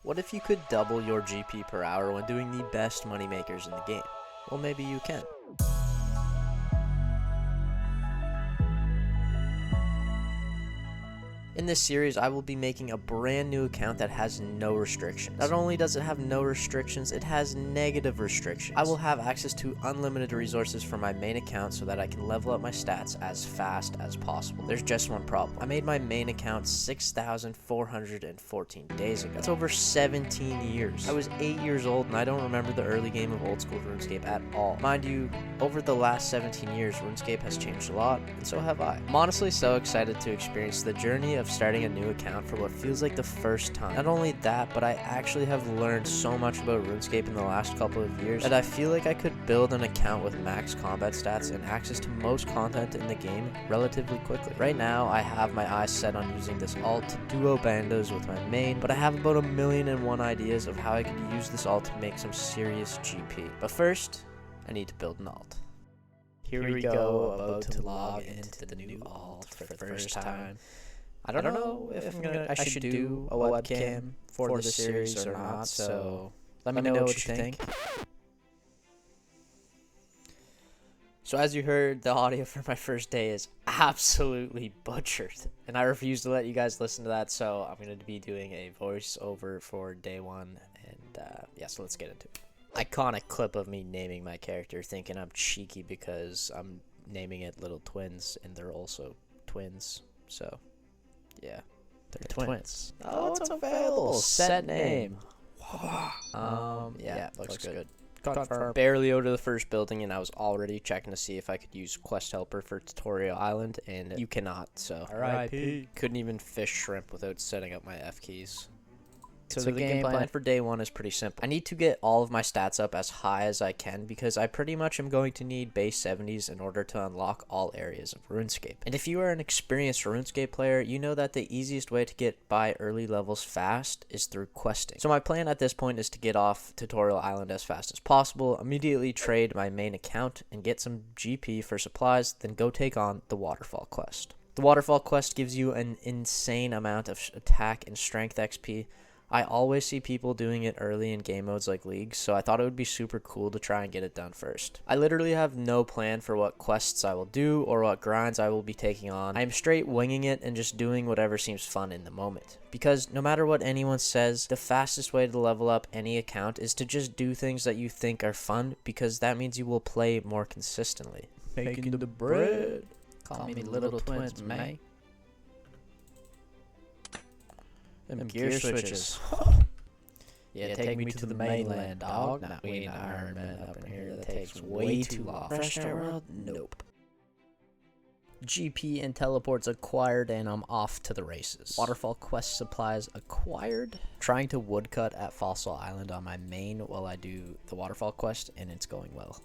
What if you could double your GP per hour when doing the best moneymakers in the game? Well, maybe you can. In this series, I will be making a brand new account that has no restrictions. Not only does it have no restrictions, it has negative restrictions. I will have access to unlimited resources from my main account so that I can level up my stats as fast as possible. There's just one problem. I made my main account 6,414 days ago. That's over 17 years. I was 8 years old and I don't remember the early game of old school RuneScape at all. Mind you, over the last 17 years, RuneScape has changed a lot, and so have I. I'm honestly so excited to experience the journey of starting a new account for what feels like the first time. Not only that, but I actually have learned so much about RuneScape in the last couple of years that I feel like I could build an account with max combat stats and access to most content in the game relatively quickly. Right now, I have my eyes set on using this alt to duo bandos with my main, but I have about 1,000,001 ideas of how I could use this alt to make some serious GP. But first, I need to build an alt. Here we go, about to log into the new alt for the first time. I don't know if I should do a webcam for this series or not, so let me know what you think. So as you heard, the audio for my first day is absolutely butchered, and I refuse to let you guys listen to that, so I'm going to be doing a voiceover for day one, and yeah, so let's get into it. Iconic clip of me naming my character, thinking I'm cheeky because I'm naming it Little Twins, and they're also twins, so... yeah, they're twins. Oh, it's available. Set name. Yeah, looks good. Confirm. Barely out of the first building, and I was already checking to see if I could use Quest Helper for Tutorial Island, and you cannot, so. RIP. Couldn't even fish shrimp without setting up my F keys. So the game plan for day one is pretty simple. I need to get all of my stats up as high as I can because I pretty much am going to need base 70s in order to unlock all areas of RuneScape. And if you are an experienced RuneScape player, you know that the easiest way to get by early levels fast is through questing. So my plan at this point is to get off Tutorial Island as fast as possible, immediately trade my main account and get some GP for supplies, then go take on the Waterfall quest. The Waterfall quest gives you an insane amount of attack and strength XP. I always see people doing it early in game modes like League, so I thought it would be super cool to try and get it done first. I literally have no plan for what quests I will do or what grinds I will be taking on. I am straight winging it and just doing whatever seems fun in the moment. Because no matter what anyone says, the fastest way to level up any account is to just do things that you think are fun, because that means you will play more consistently. Making the bread. Call me Little Twins, man. Them gear switches. Yeah, take me to the mainland, dog. Nah, we ain't Iron Man up in here. That takes way too long. Fresh Start World? Nope. GP and teleports acquired, and I'm off to the races. Waterfall quest supplies acquired. Trying to woodcut at Fossil Island on my main while I do the Waterfall quest, and it's going well.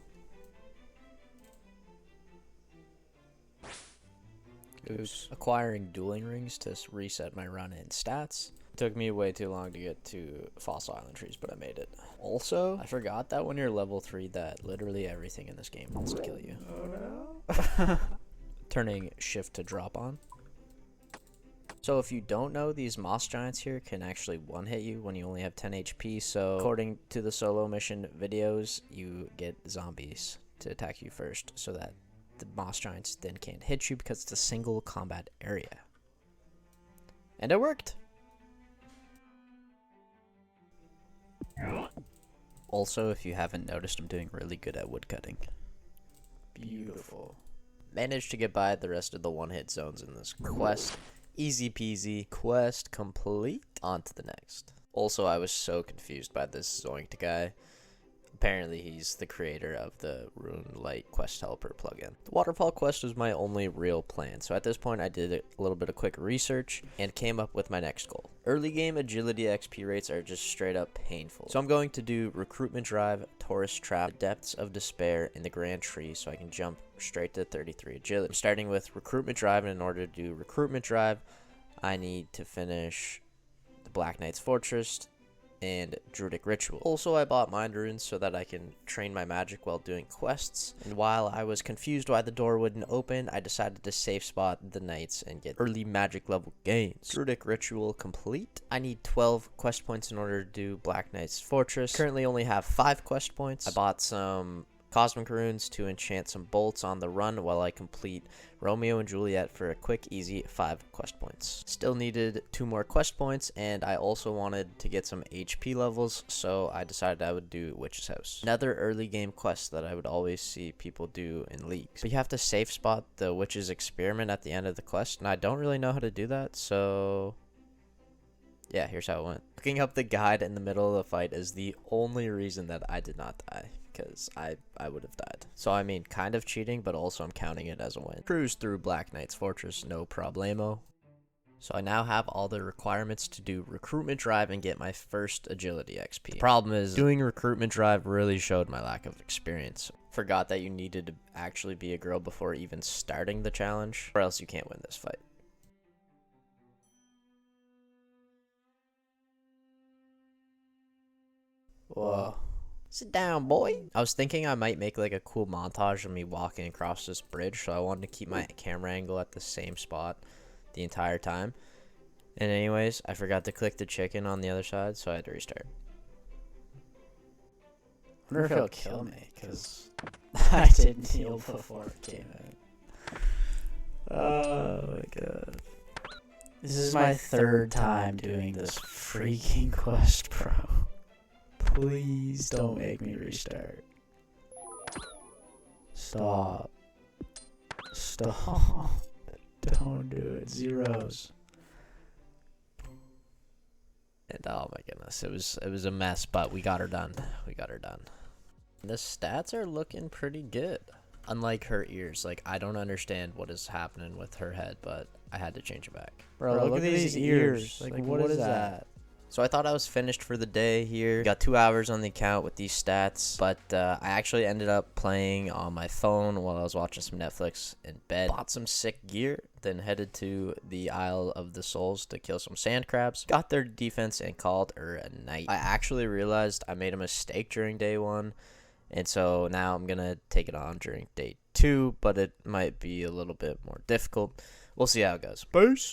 Oops. Acquiring dueling rings to reset my run-in stats. Took me way too long to get to Fossil Island trees, but I made it. Also, I forgot that when you're level 3 that literally everything in this game wants to kill you. Oh no. Turning shift to drop on. So if you don't know, these moss giants here can actually one-hit you when you only have 10 HP, so according to the solo mission videos, you get zombies to attack you first so that the moss giants then can't hit you because it's a single combat area. And it worked! Also, if you haven't noticed, I'm doing really good at woodcutting. Beautiful. Managed to get by the rest of the one-hit zones in this quest. Easy peasy. Quest complete. On to the next. Also, I was so confused by this Zoinked guy. Apparently, he's the creator of the RuneLite Quest Helper plugin. The Waterfall quest was my only real plan, so at this point I did a little bit of quick research and came up with my next goal. Early game agility XP rates are just straight up painful, so I'm going to do Recruitment Drive, Taurus Trap, Depths of Despair, in the Grand Tree so I can jump straight to 33 agility. I'm starting with Recruitment Drive, and in order to do Recruitment Drive, I need to finish the Black Knight's Fortress and Druidic Ritual. Also, I bought Mind Runes so that I can train my magic while doing quests. And while I was confused why the door wouldn't open, I decided to safe spot the knights and get early magic level gains. Druidic Ritual complete. I need 12 quest points in order to do Black Knight's Fortress. Currently only have 5 quest points. I bought some Cosmic Runes to enchant some bolts on the run while I complete Romeo and Juliet for a quick, easy 5 quest points. Still needed 2 more quest points, and I also wanted to get some HP levels, so I decided I would do Witch's House. Another early game quest that I would always see people do in leagues. But you have to safe spot the Witch's Experiment at the end of the quest, and I don't really know how to do that, so yeah, here's how it went. Looking up the guide in the middle of the fight is the only reason that I did not die, because I would have died. So I mean, kind of cheating, but also I'm counting it as a win. Cruise through Black Knight's Fortress, no problemo. So I now have all the requirements to do Recruitment Drive and get my first Agility XP. The problem is, doing Recruitment Drive really showed my lack of experience. Forgot that you needed to actually be a girl before even starting the challenge, or else you can't win this fight. Whoa. Sit down, boy. I was thinking I might make like a cool montage of me walking across this bridge, so I wanted to keep my camera angle at the same spot the entire time. And anyways, I forgot to click the chicken on the other side, so I had to restart. I wonder if he'll kill me, because I didn't heal before it came in. Oh my god. This is my 3rd time doing this freaking quest, bro. Please don't make me restart. Stop. Stop. Don't do it. Zeros. And oh my goodness, it was a mess, but we got her done. We got her done. The stats are looking pretty good. Unlike her ears, like I don't understand what is happening with her head, but I had to change it back. Bro, look at these ears. Like what is that? So I thought I was finished for the day here. Got 2 hours on the account with these stats, but I actually ended up playing on my phone while I was watching some Netflix in bed. Bought some sick gear, then headed to the Isle of the Souls to kill some sand crabs. Got their defense and called her a night. I actually realized I made a mistake during day 1, and so now I'm gonna take it on during day 2, but it might be a little bit more difficult. We'll see how it goes. Peace.